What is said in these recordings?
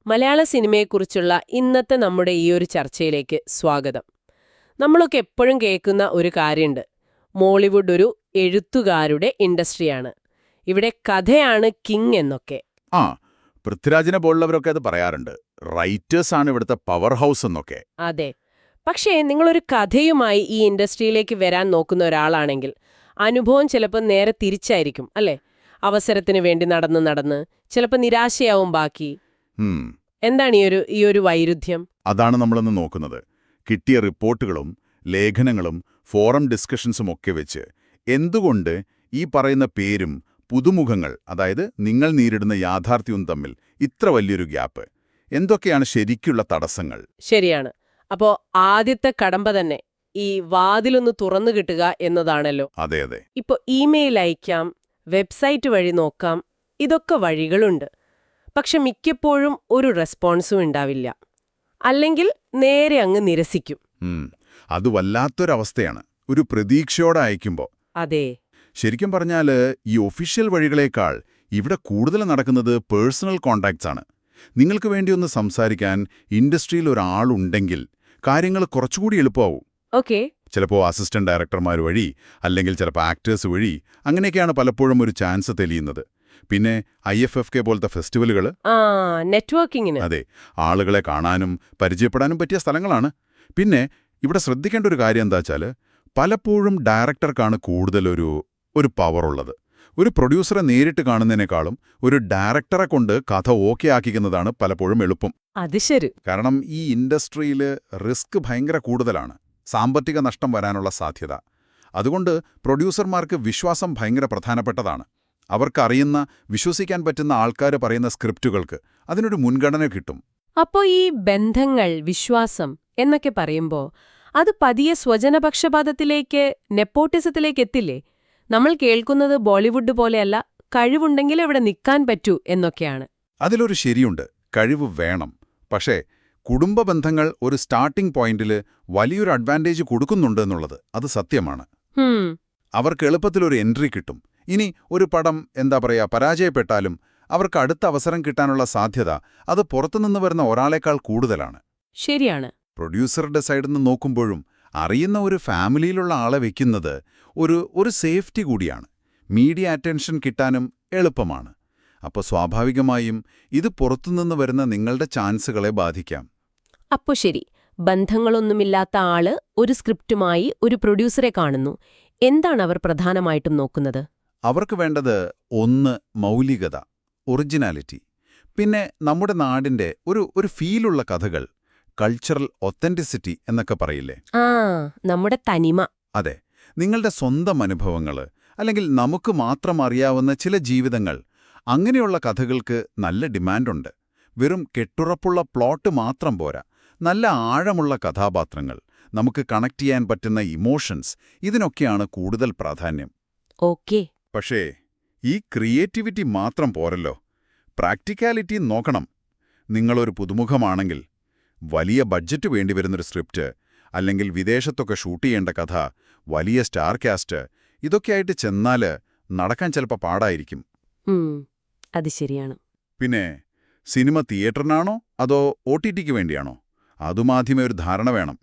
മലയാള സിനിമയെക്കുറിച്ചുള്ള ഇന്നത്തെ നമ്മുടെ ഈ ഒരു ചർച്ചയിലേക്ക് സ്വാഗതം. നമ്മളൊക്കെ എപ്പോഴും കേൾക്കുന്ന ഒരു കാര്യമുണ്ട്. മോളിവുഡ് ഒരു എഴുത്തുകാരുടെ ഇൻഡസ്ട്രിയാണ്. ഇവിടെ കഥയാണ് കിങ് എന്നൊക്കെ. ആ പൃഥ്വിരാജിനെ പോലുള്ളവരൊക്കെ അത് പറയാറുണ്ട്. റൈറ്റേഴ്സാണ് ഇവിടുത്തെ പവർ ഹൗസ് എന്നൊക്കെ. അതെ. പക്ഷേ നിങ്ങളൊരു കഥയുമായി ഈ ഇൻഡസ്ട്രിയിലേക്ക് വരാൻ നോക്കുന്ന ഒരാളാണെങ്കിൽ അനുഭവം ചിലപ്പോൾ നേരെ തിരിച്ചായിരിക്കും അല്ലേ? അവസരത്തിന് വേണ്ടി നടന്ന് ചിലപ്പോൾ നിരാശയാവും ബാക്കി. എന്താണ് ഈ ഒരു വൈരുദ്ധ്യം? അതാണ് നമ്മളിന്ന് നോക്കുന്നത്. കിട്ടിയ റിപ്പോർട്ടുകളും ലേഖനങ്ങളും ഫോറം ഡിസ്കഷൻസും ഒക്കെ വെച്ച് എന്തുകൊണ്ട് ഈ പറയുന്ന പേരും പുതുമുഖങ്ങൾ, അതായത് നിങ്ങൾ നേരിടുന്ന യാഥാർത്ഥ്യവും തമ്മിൽ ഇത്ര വലിയൊരു ഗ്യാപ്പ്? എന്തൊക്കെയാണ് ശരിക്കുള്ള തടസ്സങ്ങൾ? ശരിയാണ്. അപ്പോ ആദ്യത്തെ കടമ്പ തന്നെ ഈ വാതിലൊന്ന് തുറന്നു കിട്ടുക എന്നതാണല്ലോ. അതെ അതെ. ഇപ്പൊ ഇമെയിൽ അയക്കാം, വെബ്സൈറ്റ് വഴി നോക്കാം, ഇതൊക്കെ വഴികളുണ്ട്. പക്ഷെ മിക്കപ്പോഴും ഒരു റെസ്പോൺസും ഉണ്ടാവില്ല. അല്ലെങ്കിൽ നേരെ അങ്ങ് നിരസിക്കും. അത് വല്ലാത്തൊരവസ്ഥയാണ്. ഒരു പ്രതീക്ഷയോടെ അയക്കുമ്പോൾ. അതെ. ശരിക്കും പറഞ്ഞാൽ ഈ ഒഫീഷ്യൽ വഴികളേക്കാൾ ഇവിടെ കൂടുതൽ നടക്കുന്നത് പേഴ്സണൽ കോണ്ടാക്ട്സ് ആണ്. നിങ്ങൾക്ക് വേണ്ടി ഒന്ന് സംസാരിക്കാൻ ഇൻഡസ്ട്രിയിൽ ഒരാളുണ്ടെങ്കിൽ കാര്യങ്ങൾ കുറച്ചുകൂടി എളുപ്പമാവും. ഓക്കെ. ചിലപ്പോൾ അസിസ്റ്റന്റ് ഡയറക്ടർമാർ വഴി, അല്ലെങ്കിൽ ചിലപ്പോൾ ആക്ടേഴ്സ് വഴി, അങ്ങനെയൊക്കെയാണ് പലപ്പോഴും ഒരു ചാൻസ് തെളിയുന്നത്. പിന്നെ IFFK പോലത്തെ ഫെസ്റ്റിവലുകൾ, നെറ്റ്വർക്കിങ്ങിന്. അതെ, ആളുകളെ കാണാനും പരിചയപ്പെടാനും പറ്റിയ സ്ഥലങ്ങളാണ്. പിന്നെ ഇവിടെ ശ്രദ്ധിക്കേണ്ട ഒരു കാര്യം എന്താ വെച്ചാൽ, പലപ്പോഴും ഡയറക്ടർക്കാണ് കൂടുതൽ ഒരു പവർ ഉള്ളത്. ഒരു പ്രൊഡ്യൂസറെ നേരിട്ട് കാണുന്നതിനേക്കാളും ഒരു ഡയറക്ടറെ കൊണ്ട് കഥ ഓക്കെ ആക്കിക്കുന്നതാണ് പലപ്പോഴും എളുപ്പം. അത് ശരി. കാരണം ഈ ഇൻഡസ്ട്രിയിൽ റിസ്ക് ഭയങ്കര കൂടുതലാണ്, സാമ്പത്തിക നഷ്ടം വരാനുള്ള സാധ്യത. അതുകൊണ്ട് പ്രൊഡ്യൂസർമാർക്ക് വിശ്വാസം ഭയങ്കര പ്രധാനപ്പെട്ടതാണ്. അവർക്കറിയുന്ന, വിശ്വസിക്കാൻ പറ്റുന്ന ആൾക്കാർ പറയുന്ന സ്ക്രിപ്റ്റുകൾക്ക് അതിനൊരു മുൻഗണന കിട്ടും. അപ്പോ ഈ ബന്ധങ്ങൾ, വിശ്വാസം എന്നൊക്കെ പറയുമ്പോ അത് പതിയെ സ്വജനപക്ഷപാതത്തിലേക്ക്, നെപ്പോട്ടിസത്തിലേക്ക് എത്തില്ലേ? നമ്മൾ കേൾക്കുന്നത് ബോളിവുഡ് പോലെയല്ല, കഴിവുണ്ടെങ്കിൽ ഇവിടെ നിൽക്കാൻ പറ്റൂ എന്നൊക്കെയാണ്. അതിലൊരു ശരിയുണ്ട്, കഴിവ് വേണം. പക്ഷേ കുടുംബ ബന്ധങ്ങൾ ഒരു സ്റ്റാർട്ടിംഗ് പോയിന്റിൽ വലിയൊരു അഡ്വാൻറ്റേജ് കൊടുക്കുന്നുണ്ട് എന്നുള്ളത് അത് സത്യമാണ്. അവർക്ക് എളുപ്പത്തിലൊരു എൻട്രി കിട്ടും. ഇനി ഒരു പടം പരാജയപ്പെട്ടാലും അവർക്ക് അടുത്ത അവസരം കിട്ടാനുള്ള സാധ്യത അത് പുറത്തുനിന്ന് വരുന്ന ഒരാളേക്കാൾ കൂടുതലാണ്. ശരിയാണ്. പ്രൊഡ്യൂസറുടെ സൈഡിൽ നിന്ന് നോക്കുമ്പോഴും അറിയുന്ന ഒരു ഫാമിലിയിലുള്ള ആളെ വെക്കുന്നത് ഒരു സേഫ്റ്റി കൂടിയാണ്. മീഡിയ അറ്റൻഷൻ കിട്ടാനും എളുപ്പമാണ്. അപ്പോൾ സ്വാഭാവികമായും ഇത് പുറത്തുനിന്ന് വരുന്ന നിങ്ങളുടെ ചാൻസുകളെ ബാധിക്കാം. അപ്പോ ശരി, ബന്ധങ്ങളൊന്നുമില്ലാത്ത ആള് ഒരു സ്ക്രിപ്റ്റുമായി ഒരു പ്രൊഡ്യൂസറെ കാണുന്നു. എന്താണ് അവർ പ്രധാനമായിട്ടും നോക്കുന്നത്? അവർക്ക് വേണ്ടത് ഒന്ന് മൗലികത, ഒറിജിനാലിറ്റി. പിന്നെ നമ്മുടെ നാടിന്റെ ഒരു ഫീലുള്ള കഥകൾ, കൾച്ചറൽ ഒത്തന്റിസിറ്റി എന്നൊക്കെ പറയില്ലേ? നമ്മുടെ തനിമ. അതെ, നിങ്ങളുടെ സ്വന്തം അനുഭവങ്ങൾ, അല്ലെങ്കിൽ നമുക്ക് മാത്രം അറിയാവുന്ന ചില ജീവിതങ്ങൾ. അങ്ങനെയുള്ള കഥകൾക്ക് നല്ല ഡിമാൻഡുണ്ട്. വെറും കെട്ടുറപ്പുള്ള പ്ലോട്ട് മാത്രം പോരാ, നല്ല ആഴമുള്ള കഥാപാത്രങ്ങൾ, നമുക്ക് കണക്ട് ചെയ്യാൻ പറ്റുന്ന ഇമോഷൻസ്, ഇതിനൊക്കെയാണ് കൂടുതൽ പ്രാധാന്യം. ഓക്കേ. പക്ഷേ ഈ ക്രിയേറ്റിവിറ്റി മാത്രം പോരല്ലോ, പ്രാക്ടിക്കാലിറ്റി നോക്കണം. നിങ്ങളൊരു പുതുമുഖമാണെങ്കിൽ വലിയ ബഡ്ജറ്റ് വേണ്ടിവരുന്നൊരു സ്ക്രിപ്റ്റ്, അല്ലെങ്കിൽ വിദേശത്തൊക്കെ ഷൂട്ട് ചെയ്യേണ്ട കഥ, വലിയ സ്റ്റാർ കാസ്റ്റ്, ഇതൊക്കെയായിട്ട് ചെന്നാല് നടക്കാൻ ചിലപ്പോൾ പാടായിരിക്കും. അത് ശരിയാണ്. പിന്നെ സിനിമ തിയേറ്ററിനാണോ അതോ OTTക്ക് വേണ്ടിയാണോ, അതുമാദ്യമേ ഒരു ധാരണ വേണം.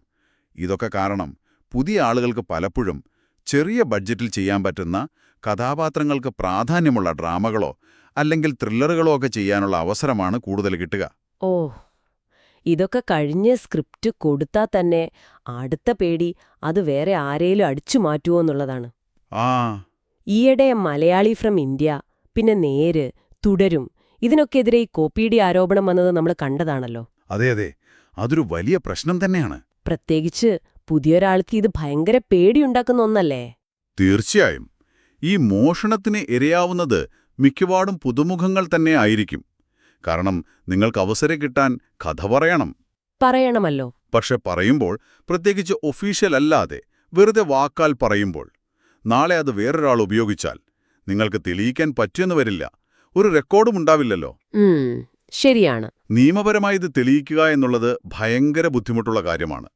ഇതൊക്കെ കാരണം പുതിയ ആളുകൾക്ക് പലപ്പോഴും ചെറിയ ബഡ്ജറ്റിൽ ചെയ്യാൻ പറ്റുന്ന, കഥാപാത്രങ്ങൾക്ക് പ്രാധാന്യമുള്ള ഡ്രാമകളോ അല്ലെങ്കിൽ ത്രില്ലറുകളോ ഒക്കെ ചെയ്യാനുള്ള അവസരമാണ് കൂടുതൽ കിട്ടുക. ഓ, ഇതൊക്കെ കഴിഞ്ഞ് സ്ക്രിപ്റ്റ് കൊടുത്താൽ തന്നെ അടുത്ത പേടി അത് വേറെ ആരേലും അടിച്ചു മാറ്റുമോ എന്നുള്ളതാണ്. ഈയിടെ മലയാളി ഫ്രം ഇന്ത്യ, പിന്നെ നേര്, തുടരും, ഇതിനൊക്കെതിരെ ഈ കോപ്പിയുടെ ആരോപണം വന്നത് നമ്മൾ കണ്ടതാണല്ലോ. അതെ അതെ, അതൊരു വലിയ പ്രശ്നം തന്നെയാണ്. പ്രത്യേകിച്ച് പുതിയൊരാൾക്ക് ഇത് ഭയങ്കര പേടിയുണ്ടാക്കുന്ന ഒന്നല്ലേ? തീർച്ചയായും. ഈ മോഷണത്തിന് ഇരയാവുന്നത് മിക്കവാറും പുതുമുഖങ്ങൾ തന്നെ ആയിരിക്കും. കാരണം നിങ്ങൾക്ക് അവസരം കിട്ടാൻ കഥ പറയണമല്ലോ. പക്ഷെ പറയുമ്പോൾ, പ്രത്യേകിച്ച് ഒഫീഷ്യൽ അല്ലാതെ വെറുതെ വാക്കാൽ പറയുമ്പോൾ, നാളെ അത് വേറൊരാൾ ഉപയോഗിച്ചാൽ നിങ്ങൾക്ക് തെളിയിക്കാൻ പറ്റിയെന്ന് വരില്ല, ഒരു റെക്കോർഡും ഉണ്ടാവില്ലല്ലോ. ശരിയാണ്. നിയമപരമായി ഇത് തെളിയിക്കുക എന്നുള്ളത് ഭയങ്കര ബുദ്ധിമുട്ടുള്ള കാര്യമാണ്.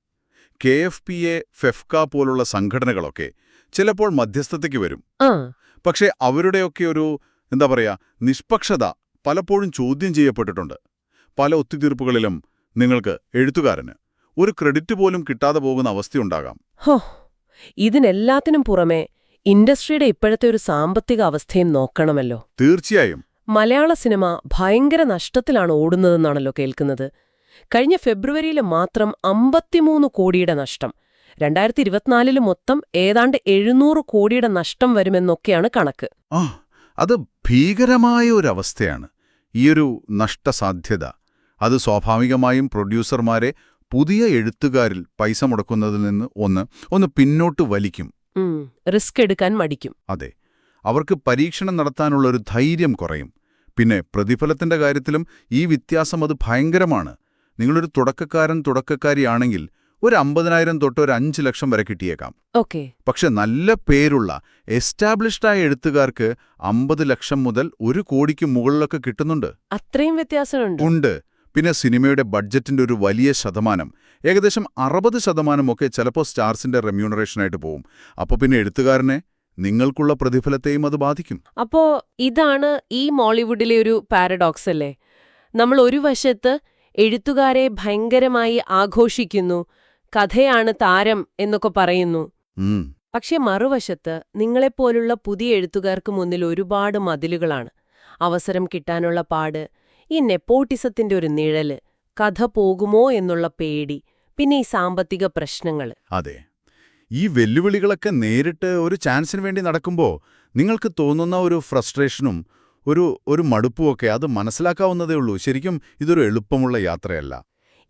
KFPA, FEFCA പോലുള്ള സംഘടനകളൊക്കെ ചിലപ്പോൾ മധ്യസ്ഥതയ്ക്ക് വരും. പക്ഷേ അവരുടെയൊക്കെ നിഷ്പക്ഷത പലപ്പോഴും ചോദ്യം ചെയ്യപ്പെട്ടിട്ടുണ്ട്. പല ഒത്തുതീർപ്പുകളിലും നിങ്ങൾക്ക് എഴുത്തുകാരന് ഒരു ക്രെഡിറ്റ് പോലും കിട്ടാതെ പോകുന്ന അവസ്ഥയുണ്ടാകാം. ഹോ, ഇതിനെല്ലാത്തിനും പുറമെ ഇൻഡസ്ട്രിയുടെ ഇപ്പോഴത്തെ ഒരു സാമ്പത്തിക അവസ്ഥയും നോക്കണമല്ലോ. തീർച്ചയായും. മലയാള സിനിമ ഭയങ്കര നഷ്ടത്തിലാണ് ഓടുന്നതെന്നാണല്ലോ കേൾക്കുന്നത്. കഴിഞ്ഞ ഫെബ്രുവരിയിൽ മാത്രം 53 കോടിയുടെ നഷ്ടം. 2024 മൊത്തം ഏതാണ്ട് 700 കോടിയുടെ നഷ്ടം വരുമെന്നൊക്കെയാണ് കണക്ക്. അത് ഭീകരമായ ഒരവസ്ഥയാണ്. ഈയൊരു നഷ്ടസാധ്യത അത് സ്വാഭാവികമായും പ്രൊഡ്യൂസർമാരെ പുതിയ എഴുത്തുകാരിൽ പൈസ മുടക്കുന്നതിൽ നിന്ന് ഒന്ന് പിന്നോട്ട് വലിക്കും. റിസ്ക് എടുക്കാൻ മടിക്കും. അതെ, അവർക്ക് പരീക്ഷണം നടത്താനുള്ള ഒരു ധൈര്യം കുറയും. പിന്നെ പ്രതിഫലത്തിന്റെ കാര്യത്തിലും ഈ വ്യത്യാസം അത് ഭയങ്കരമാണ്. നിങ്ങളൊരു തുടക്കക്കാരിയാണെങ്കിൽ ഒരു 50,000 തൊട്ട് ഒരു 5 ലക്ഷം വരെ കിട്ടിയേക്കാം. ഓക്കെ. പക്ഷെ നല്ല പേരുള്ള എസ്റ്റാബ്ലിഷ്ഡായ എഴുത്തുകാർക്ക് 50 ലക്ഷം മുതൽ 1 കോടിക്ക് മുകളിലൊക്കെ കിട്ടുന്നുണ്ട്. അത്രയും വ്യത്യാസമുണ്ട്. പിന്നെ സിനിമയുടെ ബഡ്ജറ്റിന്റെ ഒരു വലിയ ശതമാനം, ഏകദേശം 60% ഒക്കെ ചിലപ്പോൾ സ്റ്റാർസിന്റെ റെമ്യൂണറേഷനായിട്ട് പോവും. അപ്പോൾ പിന്നെ എഴുത്തുകാരനെ, നിങ്ങൾക്കുള്ള പ്രതിഫലത്തെയും അത് ബാധിക്കും. അപ്പോ ഇതാണ് ഈ മോളിവുഡിലെ ഒരു പാരഡോക്സ് അല്ലേ? നമ്മൾ ഒരു വശത്ത് എഴുത്തുകാരെ ഭയങ്കരമായി ആഘോഷിക്കുന്നു, കഥയാണ് താരം എന്നൊക്കെ പറയുന്നു. പക്ഷെ മറുവശത്ത് നിങ്ങളെപ്പോലുള്ള പുതിയ എഴുത്തുകാർക്ക് മുന്നിൽ ഒരുപാട് മതിലുകളാണ്. അവസരം കിട്ടാനുള്ള പാട്, ഈ നെപ്പോട്ടിസത്തിന്റെ ഒരു നിഴല്, കഥ പോകുമോ എന്നുള്ള പേടി, പിന്നെ ഈ സാമ്പത്തിക പ്രശ്നങ്ങൾ. അതെ, ഈ വെല്ലുവിളികളൊക്കെ നേരിട്ട് ഒരു ചാൻസിന് വേണ്ടി നടക്കുമ്പോൾ നിങ്ങൾക്ക് തോന്നുന്ന ഒരു ഫ്രസ്ട്രേഷനും ഒരു മടുപ്പുമൊക്കെ അത് മനസ്സിലാക്കാവുന്നതേ ഉള്ളൂ. ശരിക്കും ഇതൊരു എളുപ്പമുള്ള യാത്രയല്ല.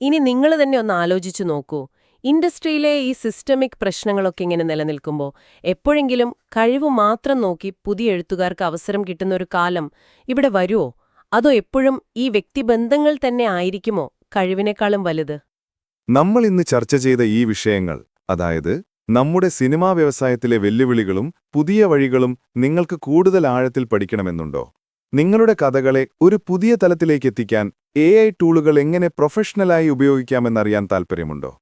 ഇനി നിങ്ങൾ തന്നെ ഒന്ന് ആലോചിച്ചു നോക്കൂ. ഇൻഡസ്ട്രിയിലെ ഈ സിസ്റ്റമിക് പ്രശ്നങ്ങളൊക്കെ ഇങ്ങനെ നിലനിൽക്കുമ്പോൾ എപ്പോഴെങ്കിലും കഴിവ് മാത്രം നോക്കി പുതിയ എഴുത്തുകാർക്ക് അവസരം കിട്ടുന്ന ഒരു കാലം ഇവിടെ വരുമോ? അതോ എപ്പോഴും ഈ വ്യക്തിബന്ധങ്ങൾ തന്നെ ആയിരിക്കുമോ കഴിവിനേക്കാളും വലുത്? നമ്മൾ ഇന്ന് ചർച്ച ചെയ്ത ഈ വിഷയങ്ങൾ, അതായത് നമ്മുടെ സിനിമാ വ്യവസായത്തിലെ വെല്ലുവിളികളും പുതിയ വഴികളും നിങ്ങൾക്ക് കൂടുതൽ ആഴത്തിൽ പഠിക്കണമെന്നുണ്ടോ? നിങ്ങളുടെ കഥകളെ ഒരു പുതിയ തലത്തിലേക്ക് എത്തിക്കാൻ AI ടൂളുകൾ എങ്ങനെ പ്രൊഫഷണലായി ഉപയോഗിക്കാമെന്നറിയാൻ താൽപ്പര്യമുണ്ടോ?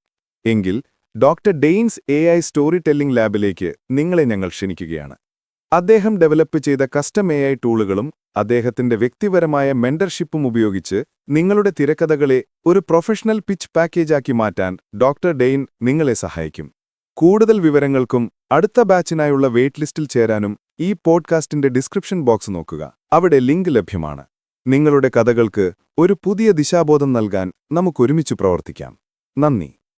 എങ്കിൽ ഡോക്ടർ ഡെയിൻസ് AI സ്റ്റോറി ടെല്ലിംഗ് ലാബിലേക്ക് നിങ്ങളെ ഞങ്ങൾ ക്ഷണിക്കുകയാണ്. അദ്ദേഹം ഡെവലപ്പ് ചെയ്ത കസ്റ്റം AI ടൂളുകളും അദ്ദേഹത്തിന്റെ വ്യക്തിപരമായ മെന്റർഷിപ്പും ഉപയോഗിച്ച് നിങ്ങളുടെ തിരക്കഥകളെ ഒരു പ്രൊഫഷണൽ പിച്ച് പാക്കേജാക്കി മാറ്റാൻ ഡോക്ടർ ഡെയിൻ നിങ്ങളെ സഹായിക്കും. കൂടുതൽ വിവരങ്ങൾക്കും അടുത്ത ബാച്ചിനായുള്ള വെയിറ്റ് ലിസ്റ്റിൽ ചേരാനും ഈ പോഡ്കാസ്റ്റിന്റെ ഡിസ്ക്രിപ്ഷൻ ബോക്സ് നോക്കുക. അവിടെ ലിങ്ക് ലഭ്യമാണ്. നിങ്ങളുടെ കഥകൾക്ക് ഒരു പുതിയ ദിശാബോധം നൽകാൻ നമുക്കൊരുമിച്ച് പ്രവർത്തിക്കാം. നന്ദി.